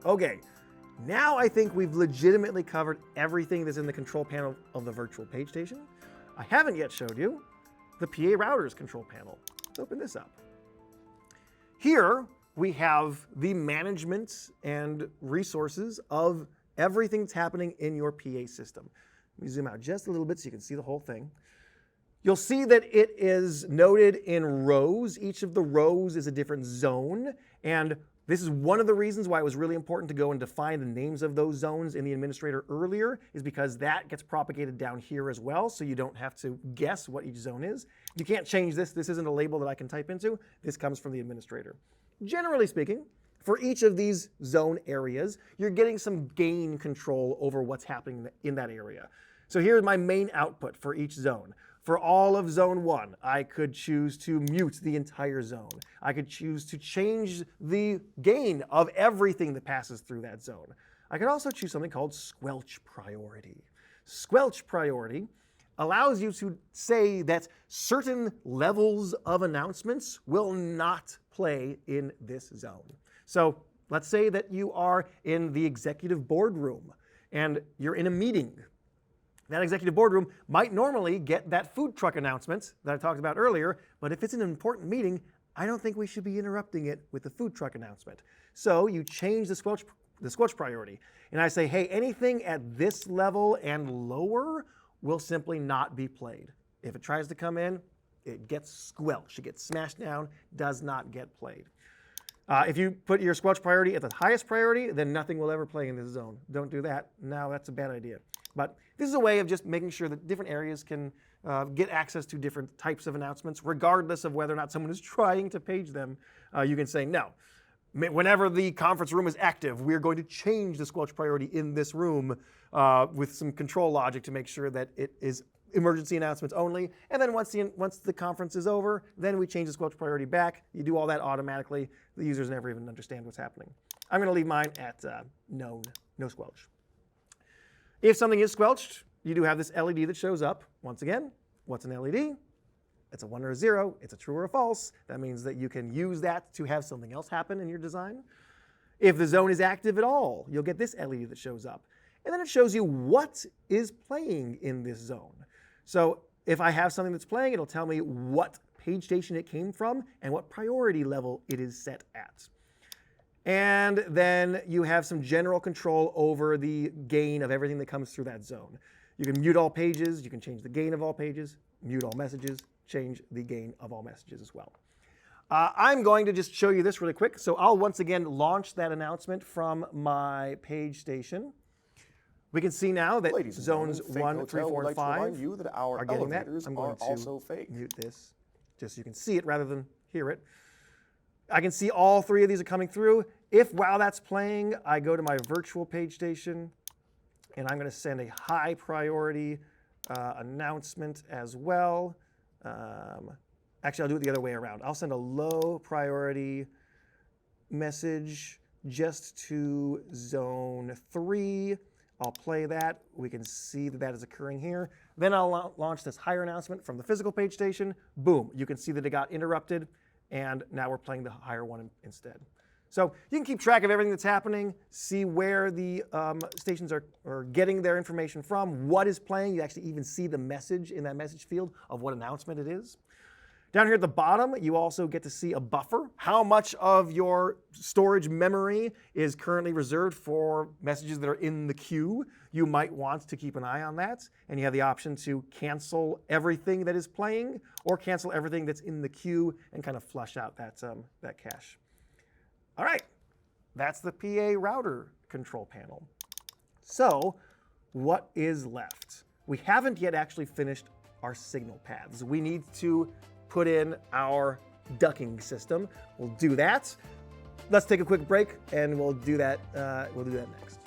Okay, now I think we've legitimately covered everything that's in the control panel of the virtual page station. I haven't yet showed you the PA router's control panel. Let's open this up. Here we have the management and resources of everything that's happening in your PA system. Let me zoom out just a little bit so you can see the whole thing. You'll see that it is noted in rows. Each of the rows is a different zone, and this is one of the reasons why it was really important to go and define the names of those zones in the administrator earlier, is because that gets propagated down here as well, so you don't have to guess what each zone is. You can't change this. This isn't a label that I can type into. This comes from the administrator. Generally speaking, for each of these zone areas, you're getting some gain control over what's happening in that area. So here's my main output for each zone. For all of zone 1, I could choose to mute the entire zone. I could choose to change the gain of everything that passes through that zone. I could also choose something called squelch priority. Squelch priority allows you to say that certain levels of announcements will not play in this zone. So let's say that you are in the executive boardroom and you're in a meeting. That executive boardroom might normally get that food truck announcement that I talked about earlier, but if it's an important meeting, I don't think we should be interrupting it with the food truck announcement. So you change the squelch priority. And I say, hey, anything at this level and lower will simply not be played. If it tries to come in, it gets squelched. It gets smashed down, does not get played. If you put your squelch priority at the highest priority, then nothing will ever play in this zone. Don't do that. No, that's a bad idea. But this is a way of just making sure that different areas can get access to different types of announcements, regardless of whether or not someone is trying to page them. You can say, no, whenever the conference room is active, we're going to change the squelch priority in this room with some control logic to make sure that it is emergency announcements only. And then once the conference is over, then we change the squelch priority back. You do all that automatically. The users never even understand what's happening. I'm going to leave mine at no squelch. If something is squelched, you do have this LED that shows up. Once again, what's an LED? It's a 1 or a 0. It's a true or a false. That means that you can use that to have something else happen in your design. If the zone is active at all, you'll get this LED that shows up. And then it shows you what is playing in this zone. So if I have something that's playing, it'll tell me what page station it came from and what priority level it is set at. And then you have some general control over the gain of everything that comes through that zone. You can mute all pages, you can change the gain of all pages, mute all messages, change the gain of all messages as well. I'm going to just show you this really quick. So I'll once again launch that announcement from my page station. We can see now that zones 1, 3, 4, and 5 are getting that. I'm going to mute this just so you can see it rather than hear it. I can see all 3 of these are coming through. If while that's playing, I go to my virtual page station, and I'm going to send a high priority announcement as well. Actually, I'll do it the other way around. I'll send a low priority message just to zone 3. I'll play that. We can see that that is occurring here. Then I'll launch this higher announcement from the physical page station. Boom, you can see that it got interrupted, and now we're playing the higher one instead. So you can keep track of everything that's happening, see where the stations are getting their information from, what is playing. You actually even see the message in that message field of what announcement it is. Down here at the bottom, you also get to see a buffer. How much of your storage memory is currently reserved for messages that are in the queue? You might want to keep an eye on that. And you have the option to cancel everything that is playing or cancel everything that's in the queue and kind of flush out that cache. All right, that's the PA router control panel. So what is left? We haven't yet actually finished our signal paths. We need to put in our ducking system. We'll do that. Let's take a quick break, and we'll do that next.